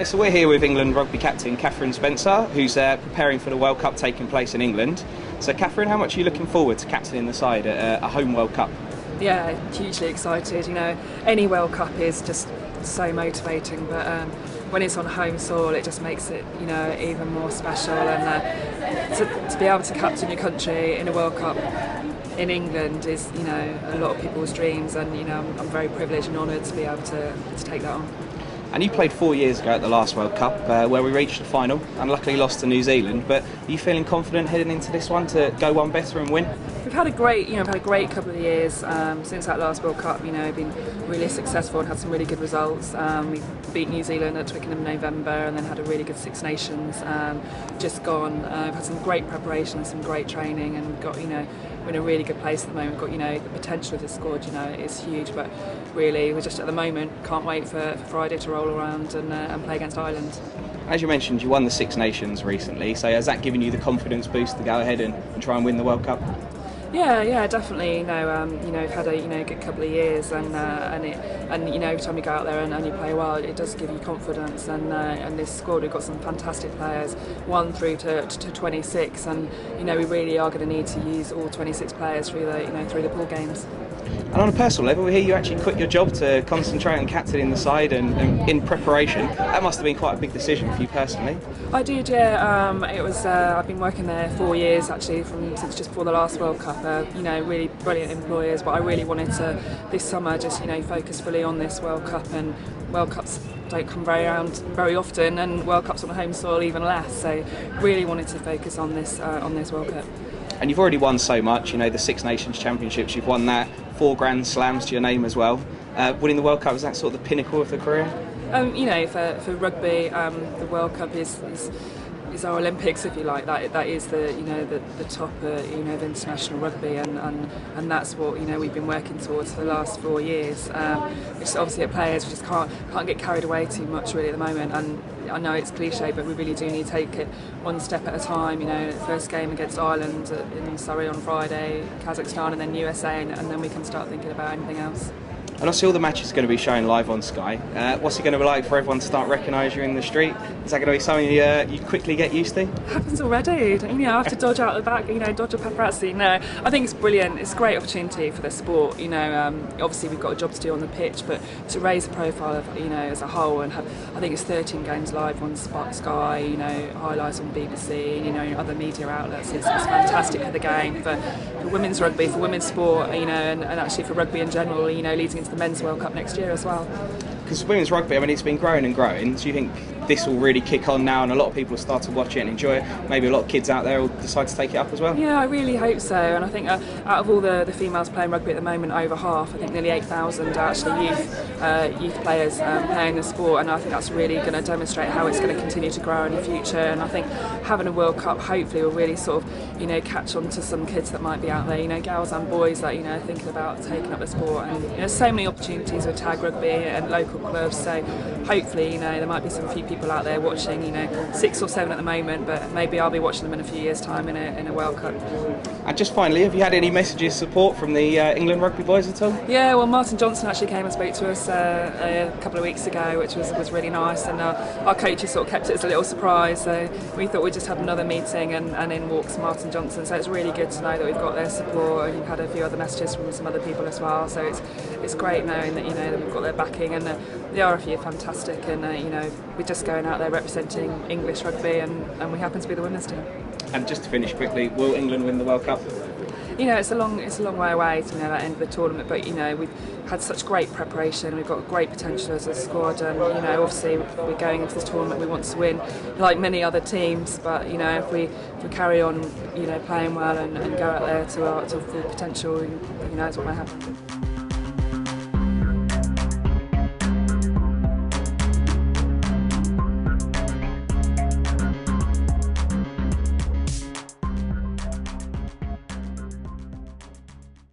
So we're here with England rugby captain Catherine Spencer, who's preparing for the World Cup taking place in England. So Catherine, how much are you looking forward to captaining the side at a home World Cup? Yeah, hugely excited. You know, any World Cup is just so motivating, but when it's on home soil, it just makes it, you know, even more special. And to be able to captain your country in a World Cup in England is, you know, a lot of people's dreams. And you know, I'm very privileged and honoured to be able to take that on. And you played 4 years ago at the last World Cup, where we reached the final and luckily lost to New Zealand. But are you feeling confident heading into this one to go one better and win? We've had a great, couple of years since that last World Cup. You know, been really successful and had some really good results. We beat New Zealand at Twickenham in November, and then had a really good Six Nations just gone. We've had some great preparation and some great training, and we've got, you know, we're in a really good place at the moment. We've got, you know, the potential of the squad, you know, is huge, but really we're just at the moment can't wait for Friday to roll around and play against Ireland. As you mentioned, you won the Six Nations recently, so has that given you the confidence boost to go ahead and try and win the World Cup? Yeah, definitely. You know, we've had a good couple of years, and you know, every time you go out there and you play well, it does give you confidence. And this squad, we've got some fantastic players, 1 through to 26, and you know, we really are going to need to use all 26 players through the pool games. And on a personal level, we hear you actually quit your job to concentrate on captaining the side and in preparation. That must have been quite a big decision for you personally. I did, yeah. It was. I've been working there 4 years actually, since just before the last World Cup. You know, really brilliant employers, but I really wanted to this summer just, you know, focus fully on this World Cup, and World Cups don't come around very often, and World Cups on home soil even less. So really wanted to focus on this World Cup. And you've already won so much, you know, the Six Nations Championships, you've won that, 4 Grand Slams to your name as well. Winning the World Cup, is that sort of the pinnacle of the career? You know, for rugby, the World Cup is our Olympics, if you like. That is the top of international rugby, and that's what, you know, we've been working towards for the last 4 years. Which obviously at players we just can't get carried away too much really at the moment. And I know it's cliche, but we really do need to take it one step at a time. You know, first game against Ireland in Surrey on Friday, Kazakhstan, and then USA, and then we can start thinking about anything else. And I see all the matches are going to be shown live on Sky. What's it going to be like for everyone to start recognise you in the street? Is that going to be something you quickly get used to? It happens already. You know, I have to dodge out the back, you know, dodge a paparazzi. No, I think it's brilliant. It's a great opportunity for the sport. You know, obviously we've got a job to do on the pitch, but to raise the profile of, you know, as a whole, and have, I think it's 13 games live on Sky. You know, highlights on BBC. You know, other media outlets. It's fantastic for the game, for women's rugby, for women's sport. You know, and actually for rugby in general. You know, leading into the Men's World Cup next year as well. Because women's rugby, I mean, it's been growing and growing. Do you think this will really kick on now and a lot of people will start to watch it and enjoy it? Maybe a lot of kids out there will decide to take it up as well? Yeah, I really hope so. And I think out of all the females playing rugby at the moment, over half, I think nearly 8,000 are actually youth players playing the sport, and I think that's really going to demonstrate how it's going to continue to grow in the future. And I think having a World Cup hopefully will really sort of, you know, catch on to some kids that might be out there, you know, girls and boys that, you know, thinking about taking up the sport. And you know, so many opportunities with tag rugby and local clubs, so hopefully, you know, there might be some few people out there watching, you know, 6 or 7 at the moment, but maybe I'll be watching them in a few years' time in a World Cup. And just finally, have you had any messages of support from the England rugby boys at all? Yeah, well, Martin Johnson actually came and spoke to us a couple of weeks ago, which was really nice, and our coaches sort of kept it as a little surprise, so we thought we'd just have another meeting, and in walks Martin Johnson, so it's really good to know that we've got their support, and we've had a few other messages from some other people as well, so it's great knowing that, you know, that we've got their backing, and the RFU are fantastic, and you know, we're just going out there representing English rugby, and we happen to be the women's team. And just to finish quickly, will England win the World Cup? You know, it's a long way away to, you know, that end of the tournament, but you know, we've had such great preparation, we've got great potential as a squad, and you know, obviously we're going into this tournament, we want to win like many other teams, but you know, if we carry on, you know, playing well and go out there to our full potential, you know, it's what might happen.